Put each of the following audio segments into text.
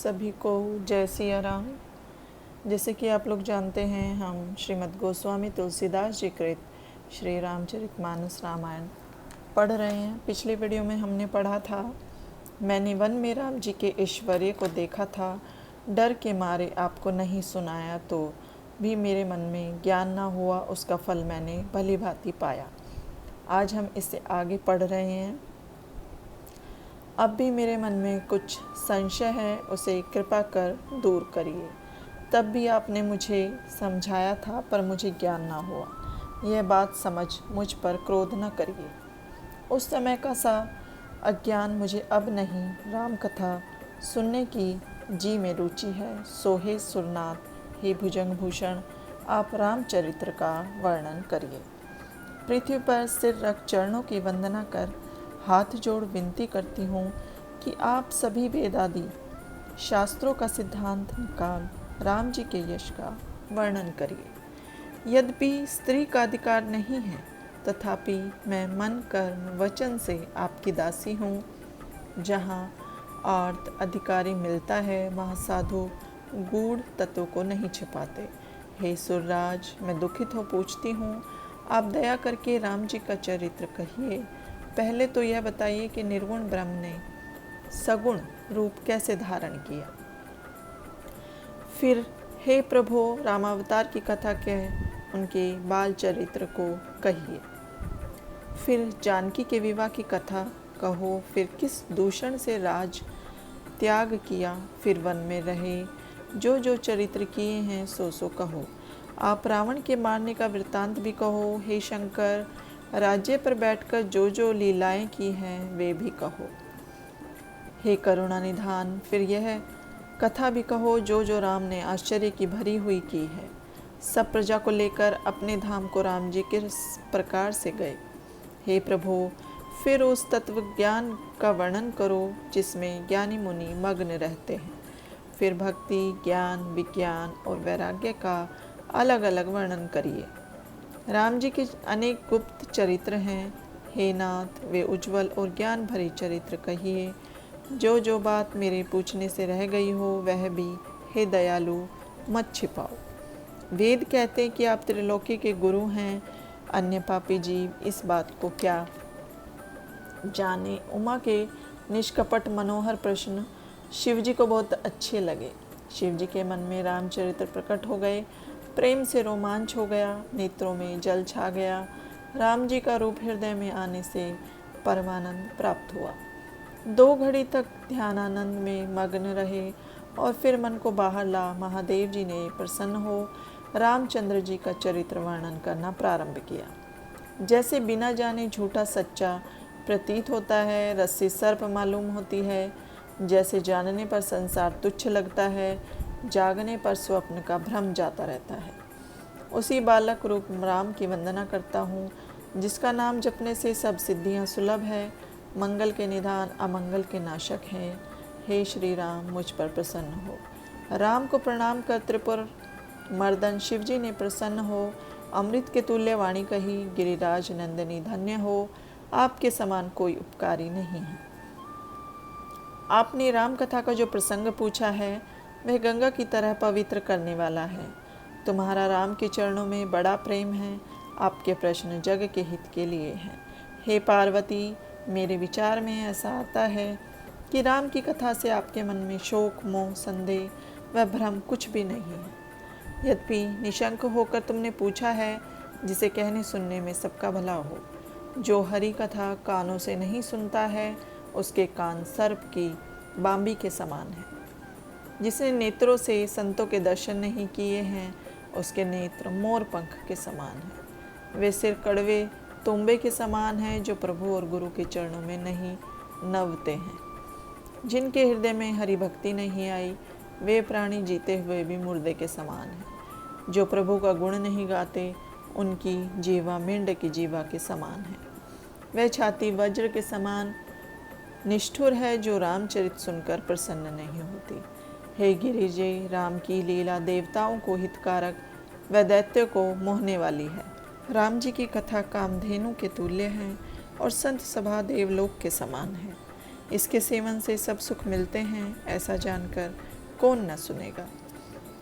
सभी को जय सिया राम। जैसे कि आप लोग जानते हैं, हम श्रीमद् गोस्वामी तुलसीदास जी कृत श्री रामचरितमानस रामायण पढ़ रहे हैं। पिछले वीडियो में हमने पढ़ा था, मैंने वन में राम जी के ऐश्वर्य को देखा था, डर के मारे आपको नहीं सुनाया तो भी मेरे मन में ज्ञान ना हुआ, उसका फल मैंने भली भांति पाया। आज हम इससे आगे पढ़ रहे हैं। अब भी मेरे मन में कुछ संशय है, उसे कृपा कर दूर करिए। तब भी आपने मुझे समझाया था, पर मुझे ज्ञान ना हुआ। यह बात समझ मुझ पर क्रोध न करिए। उस समय का सा अज्ञान मुझे अब नहीं। राम कथा सुनने की जी में रुचि है। सोहे सुरनाथ, हे भुजंग भूषण, आप रामचरित्र का वर्णन करिए। पृथ्वी पर सिर रख चरणों की वंदना कर हाथ जोड़ विनती करती हूँ कि आप सभी वेदादि शास्त्रों का सिद्धांत निकाल राम जी के यश का वर्णन करिए। यद्यपि स्त्री का अधिकार नहीं है, तथापि मैं मन कर्म वचन से आपकी दासी हूँ। जहाँ अर्थ अधिकारी मिलता है, वहाँ साधु गूढ़ तत्वों को नहीं छिपाते। हे सुरराज, मैं दुखित हो पूछती हूँ, आप दया करके राम जी का चरित्र कहिए। पहले तो यह बताइए कि निर्गुण ब्रह्म ने सगुण रूप कैसे धारण किया। फिर हे प्रभु, रामावतार की कथा कह उनके बाल चरित्र को कहिए। फिर जानकी के विवाह की कथा कहो। फिर किस दूषण से राज त्याग किया, फिर वन में रहे, जो जो चरित्र किए हैं सो सो कहो। आप रावण के मारने का वृत्तांत भी कहो। हे शंकर, राज्य पर बैठकर जो जो लीलाएं की हैं वे भी कहो। हे करुणा निधान, फिर यह कथा भी कहो जो जो राम ने आश्चर्य की भरी हुई की है। सब प्रजा को लेकर अपने धाम को राम जी किस प्रकार से गए। हे प्रभु, फिर उस तत्व ज्ञान का वर्णन करो जिसमें ज्ञानी मुनि मग्न रहते हैं। फिर भक्ति, ज्ञान, विज्ञान और वैराग्य का अलग अलग वर्णन करिए। राम जी के अनेक गुप्त चरित्र हैं। हे नाथ, वे उज्जवल और ज्ञान भरे चरित्र कहिए। जो जो बात मेरे पूछने से रह गई हो वह भी हे दयालु मत छिपाओ। वेद कहते हैं कि आप त्रिलोकी के गुरु हैं। अन्य पापी जीव इस बात को क्या जाने। उमा के निष्कपट मनोहर प्रश्न शिव जी को बहुत अच्छे लगे। शिव जी के मन में रामचरित्र प्रकट हो गए। प्रेम से रोमांच हो गया, नेत्रों में जल छा गया। राम जी का रूप हृदय में आने से परमानंद प्राप्त हुआ। 2 घड़ी तक ध्यानानंद में मग्न रहे और फिर मन को बाहर ला महादेव जी ने प्रसन्न हो रामचंद्र जी का चरित्र वर्णन करना प्रारंभ किया। जैसे बिना जाने झूठा सच्चा प्रतीत होता है, रस्सी सर्प मालूम होती है। जैसे जानने पर संसार तुच्छ लगता है, जागने पर स्वप्न का भ्रम जाता रहता है। उसी बालक रूप राम की वंदना करता हूँ, जिसका नाम जपने से सब सिद्धियाँ सुलभ है। मंगल के निधान, अमंगल के नाशक हैं। हे श्री राम, मुझ पर प्रसन्न हो। राम को प्रणाम कर त्रिपुर मर्दन शिव जी ने प्रसन्न हो अमृत के तुल्य वाणी कही। गिरिराज नंदिनी धन्य हो, आपके समान कोई उपकारी नहीं है। आपने राम कथा का जो प्रसंग पूछा है वह गंगा की तरह पवित्र करने वाला है। तुम्हारा राम के चरणों में बड़ा प्रेम है। आपके प्रश्न जग के हित के लिए हैं। हे पार्वती, मेरे विचार में ऐसा आता है कि राम की कथा से आपके मन में शोक, मोह, संदेह व भ्रम कुछ भी नहीं है। यद्यपि निशंक होकर तुमने पूछा है, जिसे कहने सुनने में सबका भला हो। जो हरि कथा कानों से नहीं सुनता है, उसके कान सर्प की बांबी के समान है। जिसने नेत्रों से संतों के दर्शन नहीं किए हैं, उसके नेत्र मोर पंख के समान हैं। वे सिर कड़वे तुंबे के समान हैं, जो प्रभु और गुरु के चरणों में नहीं नवते हैं। जिनके हृदय में हरि भक्ति नहीं आई, वे प्राणी जीते हुए भी मुर्दे के समान हैं। जो प्रभु का गुण नहीं गाते, उनकी जीवा मेंढ की जीवा के समान है। वह छाती वज्र के समान निष्ठुर है, जो रामचरित सुनकर प्रसन्न नहीं होती। हे गिरिजय, राम की लीला देवताओं को हितकारक व दैत्य को मोहने वाली है। राम जी की कथा कामधेनु के तुल्य है और संत सभा देवलोक के समान है। इसके सेवन से सब सुख मिलते हैं, ऐसा जानकर कौन न सुनेगा।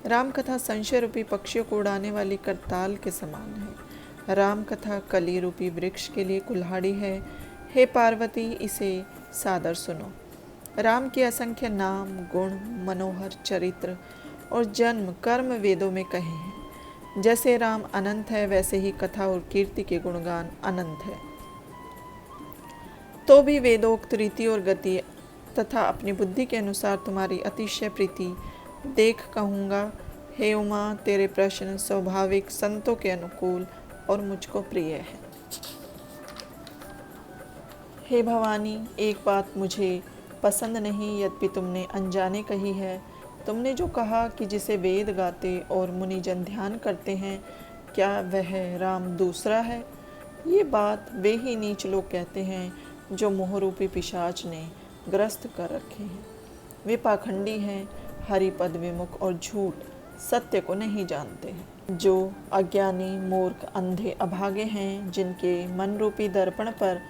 राम कथा संशय रूपी पक्षियों को उड़ाने वाली करताल के समान है। राम कथा कली रूपी वृक्ष के लिए कुल्हाड़ी है। हे पार्वती, इसे सादर सुनो। राम के असंख्य नाम, गुण, मनोहर चरित्र और जन्म कर्म वेदों में कहे हैं। जैसे राम अनंत है, वैसे ही कथा और कीर्ति के गुणगान अनंत है। तो भी वेदोक्त रीति और गति तथा अपनी बुद्धि के अनुसार तुम्हारी अतिशय प्रीति देख कहूँगा। हे उमा, तेरे प्रश्न स्वाभाविक, संतों के अनुकूल और मुझको प्रिय है। हे भवानी, एक बात मुझे पसंद नहीं, यद्यपि तुमने अनजाने कही है। तुमने जो कहा कि जिसे वेद गाते और मुनिजन ध्यान करते हैं, क्या वह राम दूसरा है? ये बात वे ही नीच लोग कहते हैं जो मोहरूपी पिशाच ने ग्रस्त कर रखे हैं। वे पाखंडी हैं, हरिपद विमुख और झूठ सत्य को नहीं जानते हैं। जो अज्ञानी, मूर्ख, अंधे, अभागे हैं, जिनके मन रूपी दर्पण पर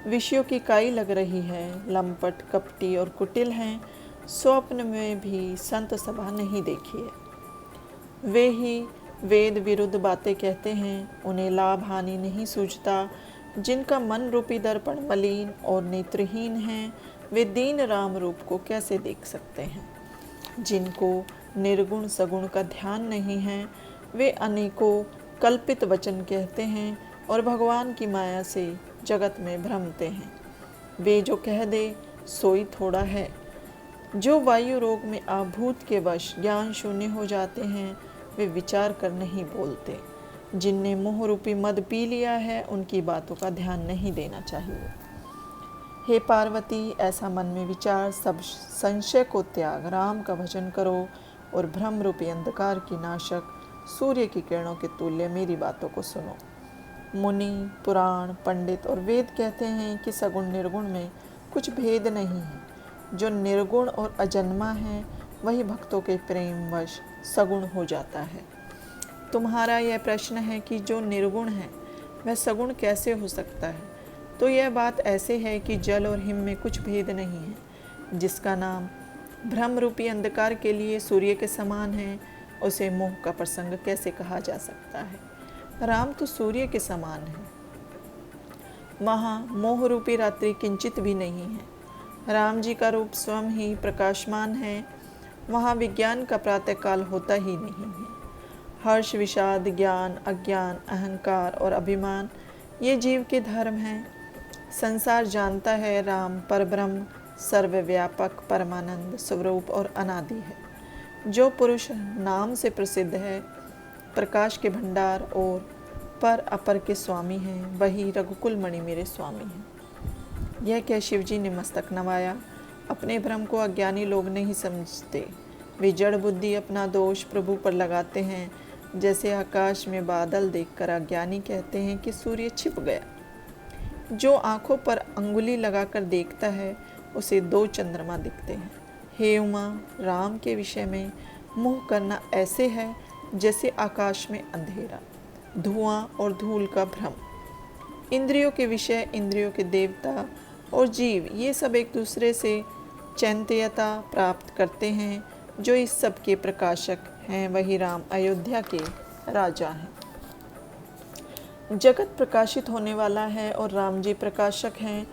विषयों की काई लग रही है, लंपट, कपटी और कुटिल हैं, स्वप्न में भी संत सभा नहीं देखी है। वे ही वेद विरुद्ध बातें कहते हैं, उन्हें लाभ हानि नहीं सूझता। जिनका मन रूपी दर्पण मलिन और नेत्रहीन है, वे दीन राम रूप को कैसे देख सकते हैं? जिनको निर्गुण सगुण का ध्यान नहीं है, वे अनेकों कल्पित वचन कहते हैं और भगवान की माया से जगत में भ्रमते हैं। वे जो कह दे सोई थोड़ा है। जो वायु रोग में आभूत के वश ज्ञान शून्य हो जाते हैं, वे विचार कर नहीं बोलते। जिनने मोह रूपी मद पी लिया है, उनकी बातों का ध्यान नहीं देना चाहिए। हे पार्वती, ऐसा मन में विचार, सब संशय को त्याग, राम का भजन करो और भ्रम रूपी अंधकार की नाशक सूर्य की किरणों के तुल्य मेरी बातों को सुनो। मुनि, पुराण, पंडित और वेद कहते हैं कि सगुण निर्गुण में कुछ भेद नहीं है। जो निर्गुण और अजन्मा है, वही भक्तों के प्रेमवश सगुण हो जाता है। तुम्हारा यह प्रश्न है कि जो निर्गुण है वह सगुण कैसे हो सकता है? तो यह बात ऐसे है कि जल और हिम में कुछ भेद नहीं है। जिसका नाम भ्रम रूपी अंधकार के लिए सूर्य के समान है, उसे मोह का प्रसंग कैसे कहा जा सकता है? राम तो सूर्य के समान है। वहाँ मोह रूपी रात्रि किंचित भी नहीं है। राम जी का रूप स्वयं ही प्रकाशमान है। वहाँ विज्ञान का प्रातःकाल होता ही नहीं है। हर्ष, विषाद, ज्ञान, अज्ञान, अहंकार और अभिमान ये जीव के धर्म हैं। संसार जानता है राम परब्रह्म, सर्वव्यापक, परमानंद, स्वरूप और अनादि है। जो पुरुष नाम से प्रसिद्ध है, प्रकाश के भंडार और पर अपर के स्वामी हैं, वही रघुकुल मणि मेरे स्वामी हैं। यह कह शिवजी ने मस्तक नवाया। अपने भ्रम को अज्ञानी लोग नहीं समझते। वे जड़ बुद्धि अपना दोष प्रभु पर लगाते हैं। जैसे आकाश में बादल देखकर अज्ञानी कहते हैं कि सूर्य छिप गया। जो आंखों पर अंगुली लगाकर देखता है, उसे दो चंद्रमा दिखते हैं। हे उमा, राम के विषय में मोह करना ऐसे है जैसे आकाश में अंधेरा, धुआं और धूल का भ्रम। इंद्रियों के विषय, इंद्रियों के देवता और जीव, ये सब एक दूसरे से चैंत्यता प्राप्त करते हैं। जो इस सब के प्रकाशक हैं, वही राम अयोध्या के राजा हैं। जगत प्रकाशित होने वाला है और राम जी प्रकाशक हैं।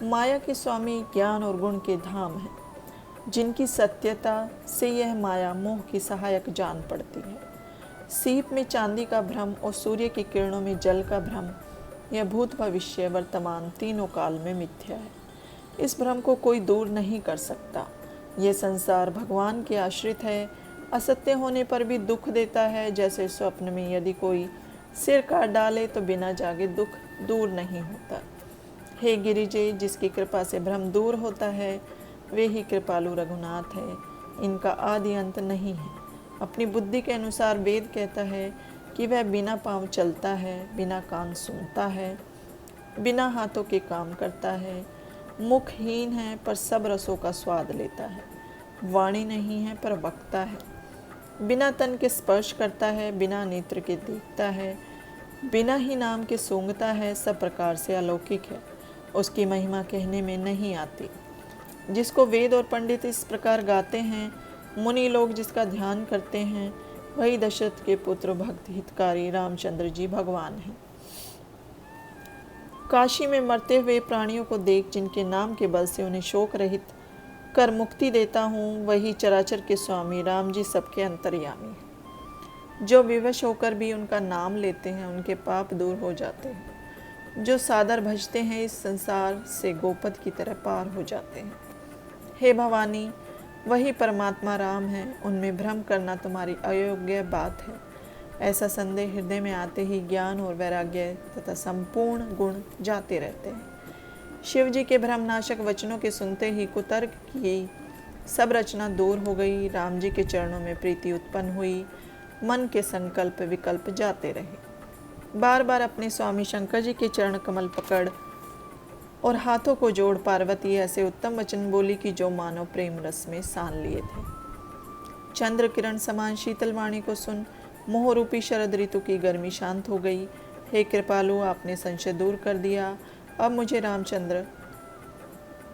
माया के स्वामी ज्ञान और गुण के धाम हैं, जिनकी सत्यता से यह माया मोह की सहायक जान पड़ती है। सीप में चांदी का भ्रम और सूर्य की किरणों में जल का भ्रम, यह भूत, भविष्य, वर्तमान तीनों काल में मिथ्या है। इस भ्रम को कोई दूर नहीं कर सकता। यह संसार भगवान के आश्रित है। असत्य होने पर भी दुख देता है। जैसे स्वप्न में यदि कोई सिर काट डाले तो बिना जागे दुख दूर नहीं होता। हे गिरिजे, जिसकी कृपा से भ्रम दूर होता है, वे ही कृपालु रघुनाथ है। इनका आदि अंत नहीं है। अपनी बुद्धि के अनुसार वेद कहता है कि वह बिना पाँव चलता है, बिना कान सुनता है, बिना हाथों के काम करता है, मुखहीन है पर सब रसों का स्वाद लेता है, वाणी नहीं है पर वक्ता है, बिना तन के स्पर्श करता है, बिना नेत्र के देखता है, बिना ही नाम के सूंघता है, सब प्रकार से अलौकिक है। उसकी महिमा कहने में नहीं आती। जिसको वेद और पंडित इस प्रकार गाते हैं, मुनि लोग जिसका ध्यान करते हैं वही दशरथ के पुत्र भक्त हितकारी रामचंद्र जी भगवान हैं। काशी में मरते हुए प्राणियों को देख जिनके नाम के बल से उन्हें शोक रहित कर मुक्ति देता हूँ, वही चराचर के स्वामी राम जी सबके अंतर्यामी हैं। जो विवश होकर भी उनका नाम लेते हैं उनके पाप दूर हो जाते हैं। जो सादर भजते हैं इस संसार से गोपद की तरह पार हो जाते हैं। हे भवानी, वही परमात्मा राम है, उनमें भ्रम करना तुम्हारी अयोग्य बात है। ऐसा संदेह हृदय में आते ही ज्ञान और वैराग्य तथा संपूर्ण गुण जाते रहते हैं। शिव जी के भ्रमनाशक वचनों के सुनते ही कुतर्क की सब रचना दूर हो गई। राम जी के चरणों में प्रीति उत्पन्न हुई। मन के संकल्प विकल्प जाते रहे। बार बार अपने स्वामी शंकर जी के चरण कमल पकड़ और हाथों को जोड़ पार्वती ऐसे उत्तम वचन बोली कि जो मानव प्रेम रस में सान लिए थे। चंद्र किरण समान शीतल वाणी को सुन मोह रूपी शरद ऋतु की गर्मी शांत हो गई। हे कृपालु, आपने संशय दूर कर दिया। अब मुझे रामचंद्र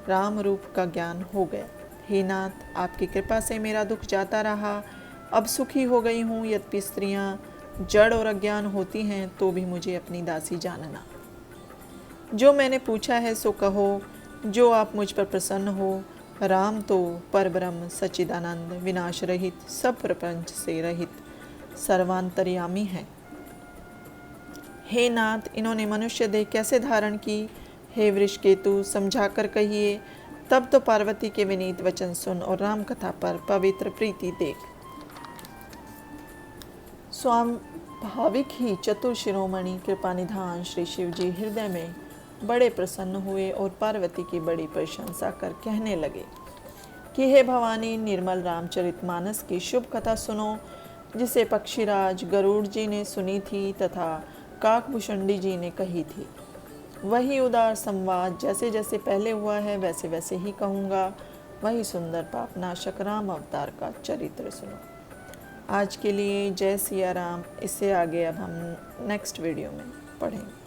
राम रूप का ज्ञान हो गया। हे नाथ, आपकी कृपा से मेरा दुख जाता रहा। अब सुखी हो गई हूँ। यद्यपि स्त्रियाँ जड़ और अज्ञान होती हैं तो भी मुझे अपनी दासी जानना। जो मैंने पूछा है सो कहो, जो आप मुझ पर प्रसन्न हो। राम तो परब्रह्म सच्चिदानंद विनाश रहित सब प्रपंच से रहित सर्वांतर्यामी है। हे नाथ, इन्होंने मनुष्य देह कैसे धारण की। हे वृषकेतु, समझाकर कहिए। तब तो पार्वती के विनीत वचन सुन और राम कथा पर पवित्र प्रीति देख। स्वाभाविक ही चतुर शिरोमणि कृपानिधान श्री शिव जी हृदय में बड़े प्रसन्न हुए और पार्वती की बड़ी प्रशंसा कर कहने लगे कि हे भवानी, निर्मल रामचरितमानस की शुभ कथा सुनो, जिसे पक्षीराज गरुड़ जी ने सुनी थी तथा काकभूषणी जी ने कही थी। वही उदार संवाद जैसे जैसे पहले हुआ है वैसे वैसे ही कहूँगा। वही सुंदर पापनाशक राम अवतार का चरित्र सुनो। आज के लिए जय सिया राम। इससे आगे अब हम नेक्स्ट वीडियो में पढ़ेंगे।